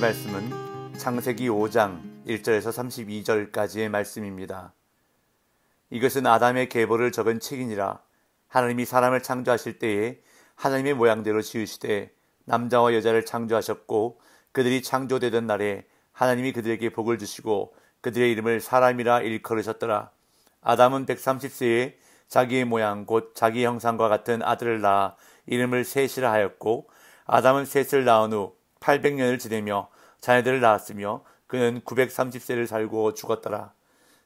말씀은 창세기 5장 1절에서 32절까지의 말씀입니다. 이것은 아담의 계보를 적은 책이니라. 하나님이 사람을 창조하실 때에 하나님의 모양대로 지으시되 남자와 여자를 창조하셨고, 그들이 창조되던 날에 하나님이 그들에게 복을 주시고 그들의 이름을 사람이라 일컬으셨더라. 아담은 130세에 자기의 모양 곧 자기 형상과 같은 아들을 낳아 이름을 셋이라 하였고, 아담은 셋을 낳은 후 800년을 지내며 자녀들을 낳았으며 그는 930세를 살고 죽었더라.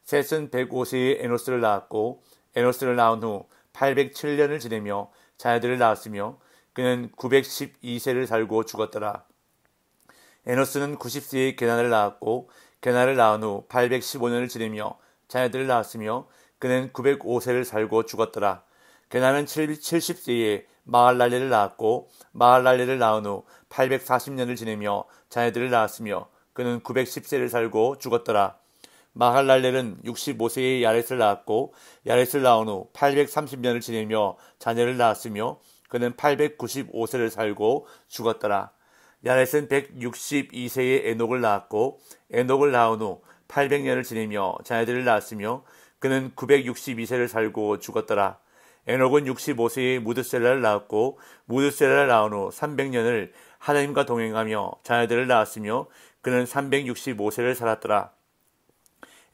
셋은 105세에 에노스를 낳았고, 에노스를 낳은 후 807년을 지내며 자녀들을 낳았으며 그는 912세를 살고 죽었더라. 에노스는 90세에 게난을 낳았고, 게난을 낳은 후 815년을 지내며 자녀들을 낳았으며 그는 905세를 살고 죽었더라. 게난은 70세에 마할랄레를 낳았고, 마할랄레를 낳은 후 840년을 지내며 자녀들을 낳았으며 그는 910세를 살고 죽었더라. 마할랄렐은 65세에 야렛을 낳았고, 야렛을 낳은 후 830년을 지내며 자녀를 낳았으며 그는 895세를 살고 죽었더라. 야렛은 162세에 에녹을 낳았고, 에녹을 낳은 후 800년을 지내며 자녀들을 낳았으며 그는 962세를 살고 죽었더라. 에녹은 65세에 무드셀라를 낳았고, 무드셀라를 낳은 후 300년을 하나님과 동행하며 자녀들을 낳았으며 그는 365세를 살았더라.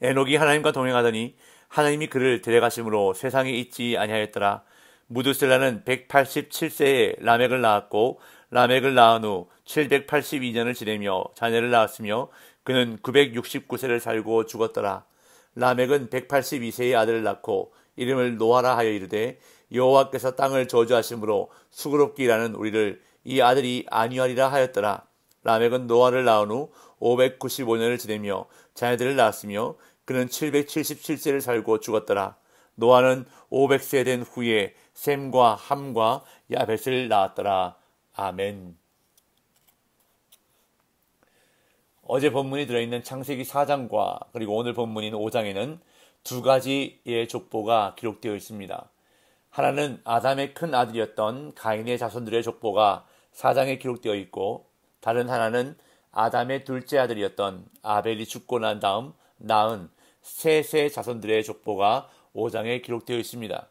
에녹이 하나님과 동행하더니 하나님이 그를 데려가심으로 세상에 있지 아니하였더라. 무드셀라는 187세에 라멕을 낳았고, 라멕을 낳은 후 782년을 지내며 자녀를 낳았으며 그는 969세를 살고 죽었더라. 라멕은 182세의 아들을 낳고 이름을 노아라 하여 이르되, 여호와께서 땅을 저주하심으로 수고롭게 일하는 우리를 이 아들이 안위하리라 하였더라. 라멕은 노아를 낳은 후 595년을 지내며 자녀들을 낳았으며 그는 777세를 살고 죽었더라. 노아는 500세 된 후에 셈과 함과 야벳을 낳았더라. 아멘. 어제 본문이 들어있는 창세기 4장과 그리고 오늘 본문인 5장에는 두 가지의 족보가 기록되어 있습니다. 하나는 아담의 큰 아들이었던 가인의 자손들의 족보가 4장에 기록되어 있고, 다른 하나는 아담의 둘째 아들이었던 아벨이 죽고 난 다음 낳은 셋의 자손들의 족보가 5장에 기록되어 있습니다.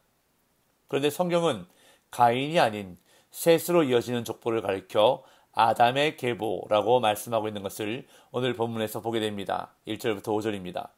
그런데 성경은 가인이 아닌 셋으로 이어지는 족보를 가리켜 아담의 계보라고 말씀하고 있는 것을 오늘 본문에서 보게 됩니다. 1절부터 5절입니다.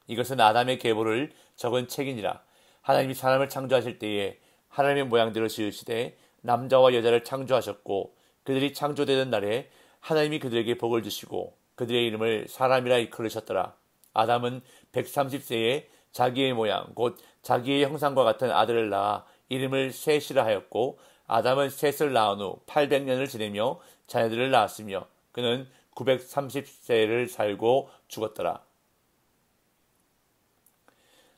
이것은 아담의 계보를 적은 책이니라. 하나님이 사람을 창조하실 때에 하나님의 모양대로 지으시되 남자와 여자를 창조하셨고, 그들이 창조되던 날에 하나님이 그들에게 복을 주시고 그들의 이름을 사람이라 일컬으셨더라. 아담은 130세에 자기의 모양 곧 자기의 형상과 같은 아들을 낳아 이름을 셋이라 하였고, 아담은 셋을 낳은 후 800년을 지내며 자녀들을 낳았으며 그는 930세를 살고 죽었더라.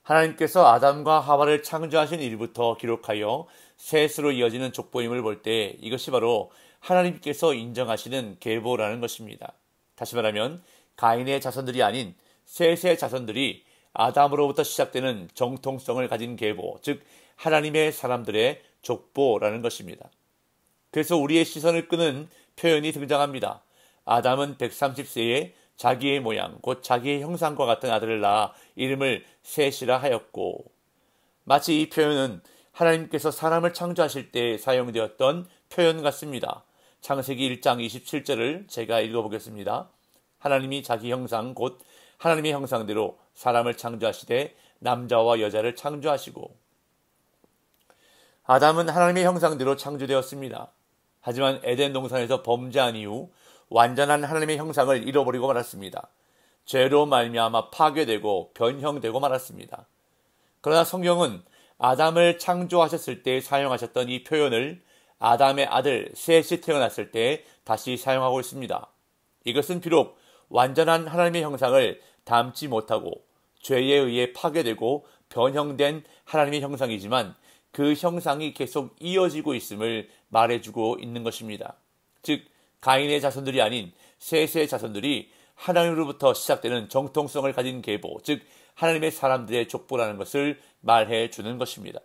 하나님께서 아담과 하와를 창조하신 일부터 기록하여 셋으로 이어지는 족보임을 볼 때 이것이 바로 하나님께서 인정하시는 계보라는 것입니다. 다시 말하면 가인의 자손들이 아닌 셋의 자손들이 아담으로부터 시작되는 정통성을 가진 계보, 즉 하나님의 사람들의 족보라는 것입니다. 그래서 우리의 시선을 끄는 표현이 등장합니다. 아담은 130세에 자기의 모양 곧 자기의 형상과 같은 아들을 낳아 이름을 셋이라 하였고, 마치 이 표현은 하나님께서 사람을 창조하실 때 사용되었던 표현 같습니다. 창세기 1장 27절을 제가 읽어보겠습니다. 하나님이 자기 형상 곧 하나님의 형상대로 사람을 창조하시되 남자와 여자를 창조하시고. 아담은 하나님의 형상대로 창조되었습니다. 하지만 에덴 동산에서 범죄한 이후 완전한 하나님의 형상을 잃어버리고 말았습니다. 죄로 말미암아 파괴되고 변형되고 말았습니다. 그러나 성경은 아담을 창조하셨을 때 사용하셨던 이 표현을 아담의 아들 셋이 태어났을 때 다시 사용하고 있습니다. 이것은 비록 완전한 하나님의 형상을 담지 못하고 죄에 의해 파괴되고 변형된 하나님의 형상이지만 그 형상이 계속 이어지고 있음을 말해주고 있는 것입니다. 즉 가인의 자손들이 아닌 셋의 자손들이 하나님으로부터 시작되는 정통성을 가진 계보, 즉 하나님의 사람들의 족보라는 것을 말해주는 것입니다.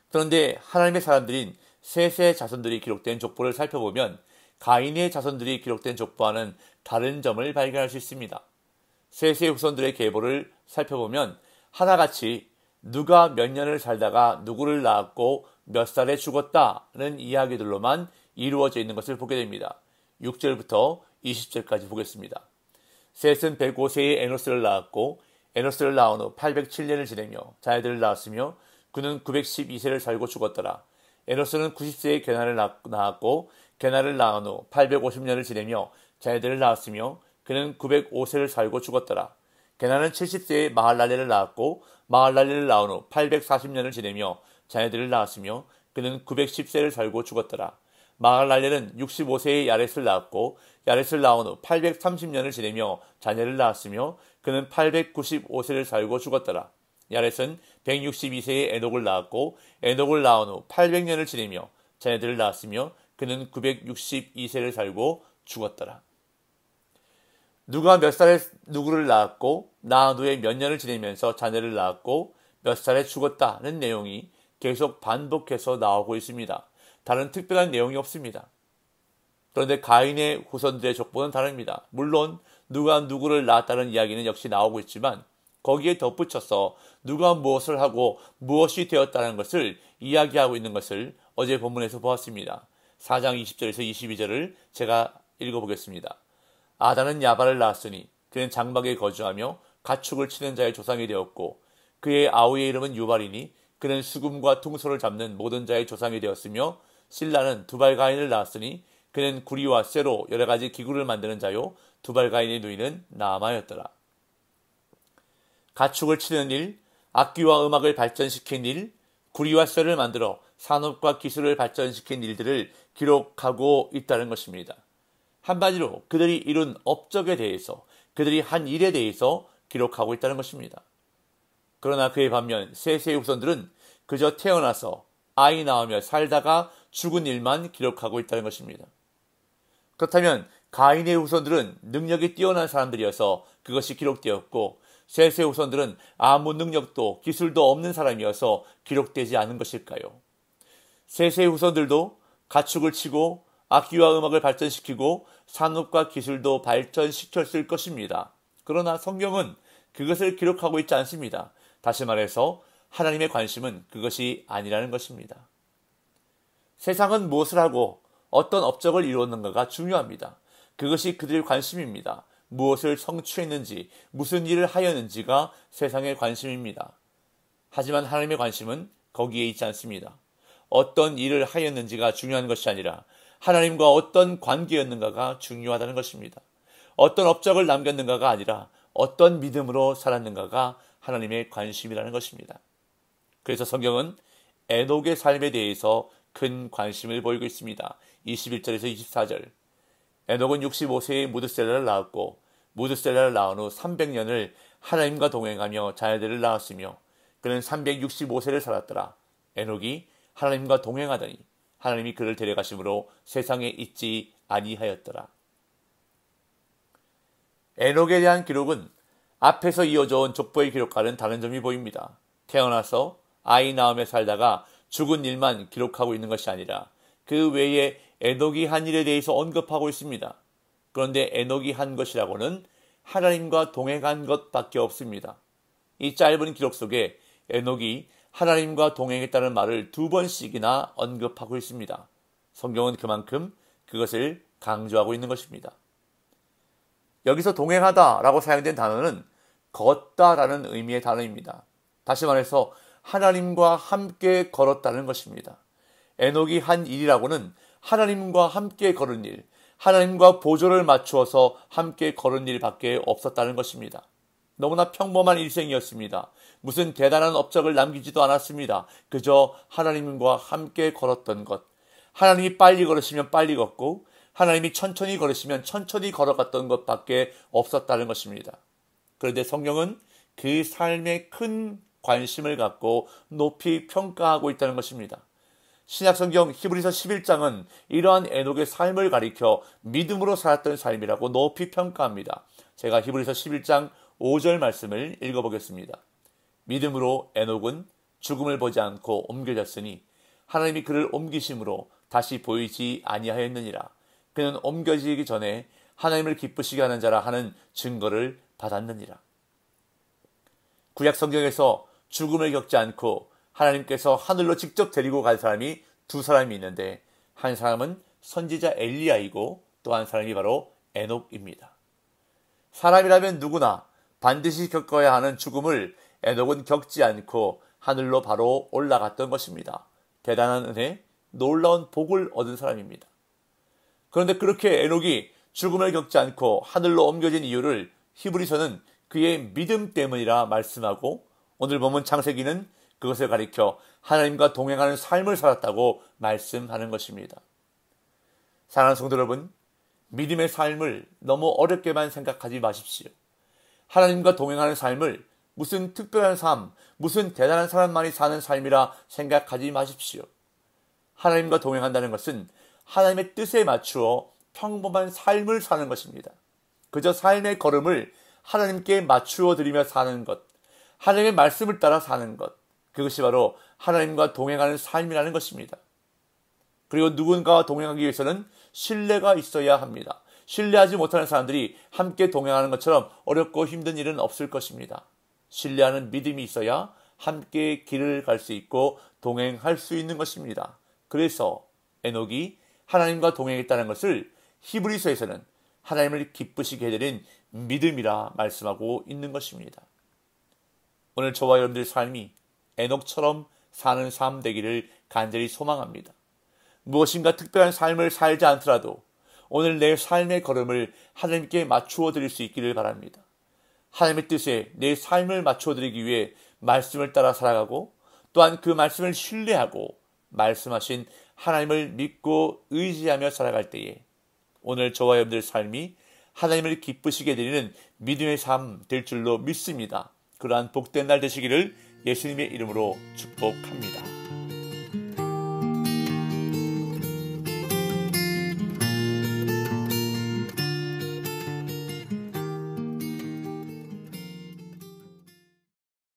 그런데 하나님의 사람들인 셋의 자손들이 기록된 족보를 살펴보면 가인의 자손들이 기록된 족보와는 다른 점을 발견할 수 있습니다. 셋의 후손들의 계보를 살펴보면 하나같이 누가 몇 년을 살다가 누구를 낳았고 몇 살에 죽었다는 이야기들로만 이루어져 있는 것을 보게 됩니다. 6절부터 20절까지 보겠습니다. 셋은 105세에 에노스를 낳았고 에노스를 낳은 후 807년을 지내며 자녀들을 낳았으며 그는 912세를 살고 죽었더라. 에노스는 90세에 게나를 낳았고 게나를 낳은 후 850년을 지내며 자녀들을 낳았으며 그는 905세를 살고 죽었더라. 게나는 70세에 마할랄레를 낳았고 마할랄레를 낳은 후 840년을 지내며 자녀들을 낳았으며 그는 910세를 살고 죽었더라. 마할랄레는 65세에 야렛을 낳았고 야렛을 낳은 후 830년을 지내며 자녀를 낳았으며 그는 895세를 살고 죽었더라. 야렛은 162세에 에녹을 낳았고 에녹을 낳은 후 800년을 지내며 자녀들을 낳았으며 그는 962세를 살고 죽었더라. 누가 몇 살에 누구를 낳았고 낳은 후에 몇 년을 지내면서 자녀를 낳았고 몇 살에 죽었다는 내용이 계속 반복해서 나오고 있습니다. 다른 특별한 내용이 없습니다. 그런데 가인의 후손들의 족보는 다릅니다. 물론 누가 누구를 낳았다는 이야기는 역시 나오고 있지만 거기에 덧붙여서 누가 무엇을 하고 무엇이 되었다는 것을 이야기하고 있는 것을 어제 본문에서 보았습니다. 4장 20절에서 22절을 제가 읽어보겠습니다. 아다는 야발을 낳았으니 그는 장막에 거주하며 가축을 치는 자의 조상이 되었고 그의 아우의 이름은 유발이니 그는 수금과 퉁소를 잡는 모든 자의 조상이 되었으며 실라는 두발가인을 낳았으니 그는 구리와 쇠로 여러 가지 기구를 만드는 자요 두발가인의 누이는 나아마였더라. 가축을 치는 일, 악기와 음악을 발전시킨 일, 구리와 쇠를 만들어 산업과 기술을 발전시킨 일들을 기록하고 있다는 것입니다. 한마디로 그들이 이룬 업적에 대해서, 그들이 한 일에 대해서 기록하고 있다는 것입니다. 그러나 그에 반면 셋의 후손들은 그저 태어나서 아이 낳으며 살다가 죽은 일만 기록하고 있다는 것입니다. 그렇다면 가인의 후손들은 능력이 뛰어난 사람들이어서 그것이 기록되었고 셋의 후손들은 아무 능력도 기술도 없는 사람이어서 기록되지 않은 것일까요? 셋의 후손들도 가축을 치고 악기와 음악을 발전시키고 산업과 기술도 발전시켰을 것입니다. 그러나 성경은 그것을 기록하고 있지 않습니다. 다시 말해서 하나님의 관심은 그것이 아니라는 것입니다. 세상은 무엇을 하고 어떤 업적을 이루었는가가 중요합니다. 그것이 그들의 관심입니다. 무엇을 성취했는지, 무슨 일을 하였는지가 세상의 관심입니다. 하지만 하나님의 관심은 거기에 있지 않습니다. 어떤 일을 하였는지가 중요한 것이 아니라 하나님과 어떤 관계였는가가 중요하다는 것입니다. 어떤 업적을 남겼는가가 아니라 어떤 믿음으로 살았는가가 하나님의 관심이라는 것입니다. 그래서 성경은 에녹의 삶에 대해서 큰 관심을 보이고 있습니다. 21절에서 24절. 에녹은 65세에 무드셀라를 낳았고 무드셀라를 낳은 후 300년을 하나님과 동행하며 자녀들을 낳았으며 그는 365세를 살았더라. 에녹이 하나님과 동행하더니 하나님이 그를 데려가심으로 세상에 있지 아니하였더라. 에녹에 대한 기록은 앞에서 이어져 온 족보의 기록과는 다른 점이 보입니다. 태어나서 아이 낳으며 살다가 죽은 일만 기록하고 있는 것이 아니라 그 외에 에녹이 한 일에 대해서 언급하고 있습니다. 그런데 에녹이 한 것이라고는 하나님과 동행한 것밖에 없습니다. 이 짧은 기록 속에 에녹이 하나님과 동행했다는 말을 2번씩이나 언급하고 있습니다. 성경은 그만큼 그것을 강조하고 있는 것입니다. 여기서 동행하다라고 사용된 단어는 걷다라는 의미의 단어입니다. 다시 말해서 하나님과 함께 걸었다는 것입니다. 에녹이 한 일이라고는 하나님과 함께 걸은 일, 하나님과 보조를 맞추어서 함께 걸은 일밖에 없었다는 것입니다. 너무나 평범한 일생이었습니다. 무슨 대단한 업적을 남기지도 않았습니다. 그저 하나님과 함께 걸었던 것. 하나님이 빨리 걸으시면 빨리 걷고 하나님이 천천히 걸으시면 천천히 걸어갔던 것밖에 없었다는 것입니다. 그런데 성경은 그 삶에 큰 관심을 갖고 높이 평가하고 있다는 것입니다. 신약성경 히브리서 11장은 이러한 에녹의 삶을 가리켜 믿음으로 살았던 삶이라고 높이 평가합니다. 제가 히브리서 11장 5절 말씀을 읽어보겠습니다. 믿음으로 에녹은 죽음을 보지 않고 옮겨졌으니 하나님이 그를 옮기심으로 다시 보이지 아니하였느니라. 그는 옮겨지기 전에 하나님을 기쁘시게 하는 자라 하는 증거를 받았느니라. 구약 성경에서 죽음을 겪지 않고 하나님께서 하늘로 직접 데리고 간 사람이 두 사람이 있는데, 한 사람은 선지자 엘리야이고 또 한 사람이 바로 에녹입니다. 사람이라면 누구나 반드시 겪어야 하는 죽음을 에녹은 겪지 않고 하늘로 바로 올라갔던 것입니다. 대단한 은혜, 놀라운 복을 얻은 사람입니다. 그런데 그렇게 에녹이 죽음을 겪지 않고 하늘로 옮겨진 이유를 히브리서는 그의 믿음 때문이라 말씀하고, 오늘 본문 창세기는 그것을 가리켜 하나님과 동행하는 삶을 살았다고 말씀하는 것입니다. 사랑하는 성도 여러분, 믿음의 삶을 너무 어렵게만 생각하지 마십시오. 하나님과 동행하는 삶을 무슨 특별한 삶, 무슨 대단한 사람만이 사는 삶이라 생각하지 마십시오. 하나님과 동행한다는 것은 하나님의 뜻에 맞추어 평범한 삶을 사는 것입니다. 그저 삶의 걸음을 하나님께 맞추어 드리며 사는 것, 하나님의 말씀을 따라 사는 것, 그것이 바로 하나님과 동행하는 삶이라는 것입니다. 그리고 누군가와 동행하기 위해서는 신뢰가 있어야 합니다. 신뢰하지 못하는 사람들이 함께 동행하는 것처럼 어렵고 힘든 일은 없을 것입니다. 신뢰하는 믿음이 있어야 함께 길을 갈 수 있고 동행할 수 있는 것입니다. 그래서 에녹이 하나님과 동행했다는 것을 히브리서에서는 하나님을 기쁘시게 해드린 믿음이라 말씀하고 있는 것입니다. 오늘 저와 여러분들의 삶이 에녹처럼 사는 삶 되기를 간절히 소망합니다. 무엇인가 특별한 삶을 살지 않더라도 오늘 내 삶의 걸음을 하나님께 맞추어 드릴 수 있기를 바랍니다. 하나님의 뜻에 내 삶을 맞추어 드리기 위해 말씀을 따라 살아가고, 또한 그 말씀을 신뢰하고 말씀하신 하나님을 믿고 의지하며 살아갈 때에 오늘 저와 여러분들의 삶이 하나님을 기쁘시게 드리는 믿음의 삶 될 줄로 믿습니다. 그러한 복된 날 되시기를 예수님의 이름으로 축복합니다.